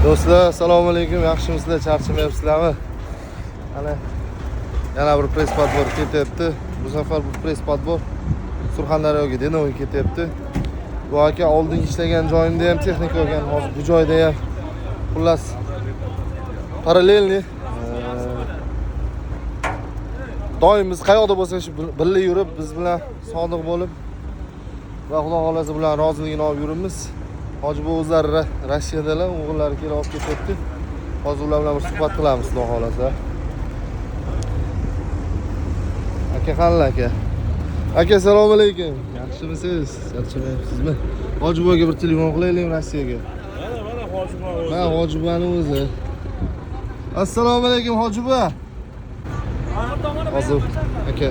Do'stlar, assalomu alaykum. Yaxshimisizlar? Charchamayapsizlarmi? Ana yana bir press podbor ketyapti. Bu safar bu press podbor Surxondaryoga Denovga ketyapti. Bu aka oldin ishlagan joyimda ham texnika olgan, hozir bu joyda ham. Xullas parallelni doim biz qayoqda bo'lsak shu birga yurib, biz bilan sodiq bo'lib va Xudo xolasa bilan roziligini olib yuribmiz. Hoji bu o'zlari Rossiyadalar, o'g'illari kelib olib ketyapti. Hozir ular bilan bir suhbat qilamiz, Xudo xolasa. Aka qanday aka? Aka assalomu alaykum. Yaxshimisiz? Charchamayapsizmi? Hoji buvaga bir telefon qilaylik Rossiyaga. Mana Hoji buva o'zi. Ha, Hoji buvani o'zi. Assalomu alaykum Hoji buva. Hozir aka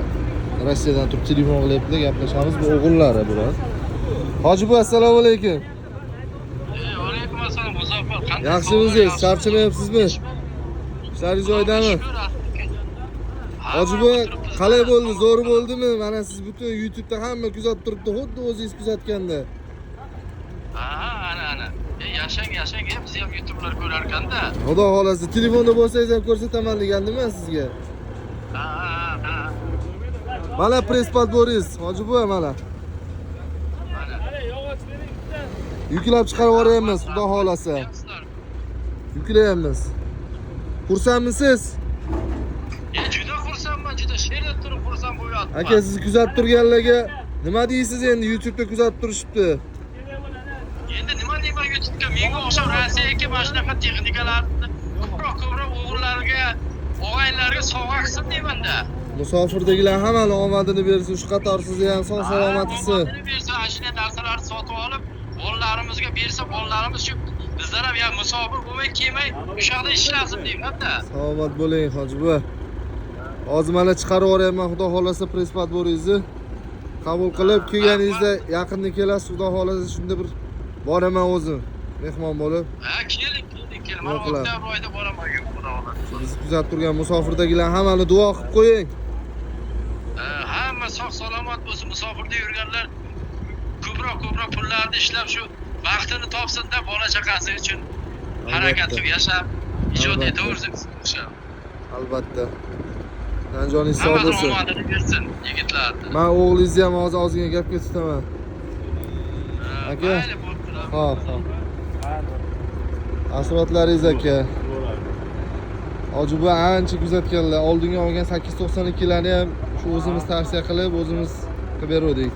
Rossiyadan turib telefon qilyapti, gaplashamiz. Bu o'g'illari bular. Hoji buva assalomu alaykum. Alaykum assalom Muzaffar. Qanday? Yaxshimisiz? Charchamayapsizmi? Ishlaringiz joyidami? Hoji buva qalay bo'ldi? Zo'r bo'ldimi? Mana siz butun YouTube'da hamma kuzatib turibdi, xuddi o'zingiz kuzatganda. Ana. Yashang, biz ham YouTube'lar ko'rar ekanda. Xudo xolasa telefonda bo'lsangiz ham ko'rsataman degandim-a sizga. Mana press podboringiz, Hoji buva mana. Yuklab chiqarib yuboryapmiz, Xudo xolasa. Yuklayapmiz. Xursandmisiz? Juda xursandman, juda she'rda turib xursand bo'lyapman. Aka sizni kuzatib turganlarga nima deysiz endi? YouTube'da kuzatib turishibdi. Endi nima deyman YouTube'ga? Menga o'xshab Rossiyaga mana shunaqa texnikalarni ko'proq o'g'illarga, og'aylarga sovg'a qilsin deyman-da. Musofirdagilar hammaning omadini bersin, shu qator sizni ham sog' salomat qilsin. Omadini bersin, ashuna narsalarni sotib olib, bolalarimizga bersa, bolalarimiz shu bizlar ham ya musofir bo'lmay, kelmay, o'sha yerda ishlasin deyman-da. Salomat bo'ling, Hoji buva. Hozir mana chiqarib yuboryapman, Xudo xolasa press podboringizni qabul qilib, kelganingizda yaqinda kelasiz, Xudo xolasa shunda bir boraman o'zim, mehmon bo'lib. Ha, keling. Mana oktyabr oyida boraman, Xudo xolasa. Bizni kuzatib turgan musofirdagilar hammani duo qilib qo'ying. Hamma sog' salomat bo'lsin, musofirda yurganlar ko'proq pullarni ishlab shu vaqtini topsin-da, bola chaqasi uchun harakat qilib yashab, ijod etaversin. Albatta. Joningiz sog' bo'lsin. Omadini bersin yigitlarni. Men o'g'lingizni ham hozir ozgina gapga tutaman. Aka. Xo'p. Asrotlaringiz aka. Hoji buva ancha kuzatganlar. Oldinga olgan 892larni ham shu o'zimiz tavsiya qilib, o'zimiz qilib berdik.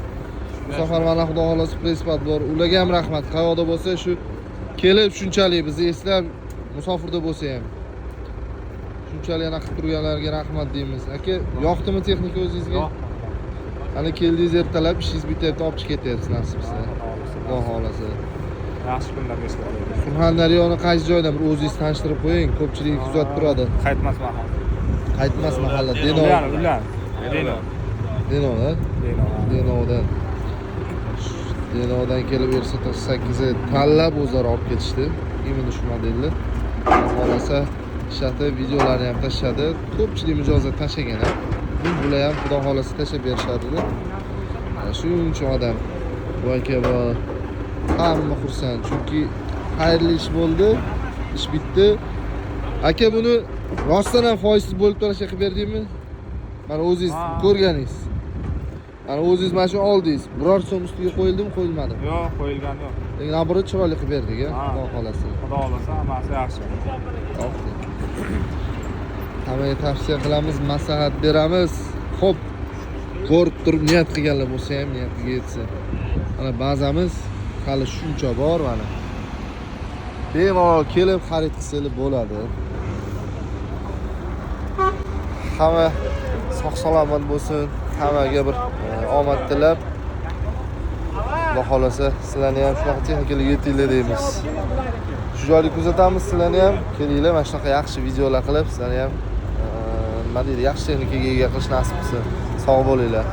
Bu safar mana Xudo xolasa press podbor. Ularga ham rahmat. Qayoqda bo'lsa shu kelib shunchalik bizni eslab musofirda bo'lsa ham shunchalik yana qilib turganlarga rahmat deymiz. Aka, yoqdimi texnika o'zingizga? Ana keldingiz ertalab, ishingiz bityapti, olib chiqib ketyapsiz nasibsa. Xudo xolasa. Yaxshi kunlarga ishlaymiz. Surxondaryoni qaysi joydan bir o'zingiz tanishtirib qo'ying, ko'pchilik kuzatib turadi. Qaytmas mahalla. Qaytmas mahalla, Denov. Denovdan. Denovdan kelib Versata 8 tanlab o'zlari olib ketishdi. Imini shu modelni. Xolasa ishlatib, videolarni ham tashladi. Ko'pchilik mijozlar tashlagan ham. Bular ham Xudo xolasa tashlab berishadi. Shuncha odam bu aka va hamma xursand, chunki xayrli ish bo'ldi, ish bitdi. Aka buni rostdan ham foizsiz bo'lib turishga qilib berdingmi? Mana o'zingiz ko'rganingiz. Mana o'zingiz mana shu oldingiz. Biror so'm ustiga qo'yildimi, qo'yilmadimi? Yo'q, qo'yilgan yo'q. Lekin naborat chiroyli qilib berdik, Xudo xolasa. Xudo xolasa hammasi yaxshi. Hammaga tavsiya qilamiz, maslahat beramiz. Xo'p, ko'rib turib niyat qilganlar bo'lsa ham niyatiga yetsin. Mana ba'zamiz hali shuncha bor mana. Bemalol kelib xarid qilsangiz bo'ladi. Hamma sog' salomat bo'lsin, hammaga bir omad tilab, Xudo xolasa sizlarni ham shunaqa texnikalarga yetinglar deymiz. Shu joyni kuzatamiz, sizlarni ham kelinglar, mana shunaqa yaxshi videolar qilib, sizlarni ham nima deydi, yaxshi texnikaga ega qilish nasib qilsin. Sog' bo'linglar.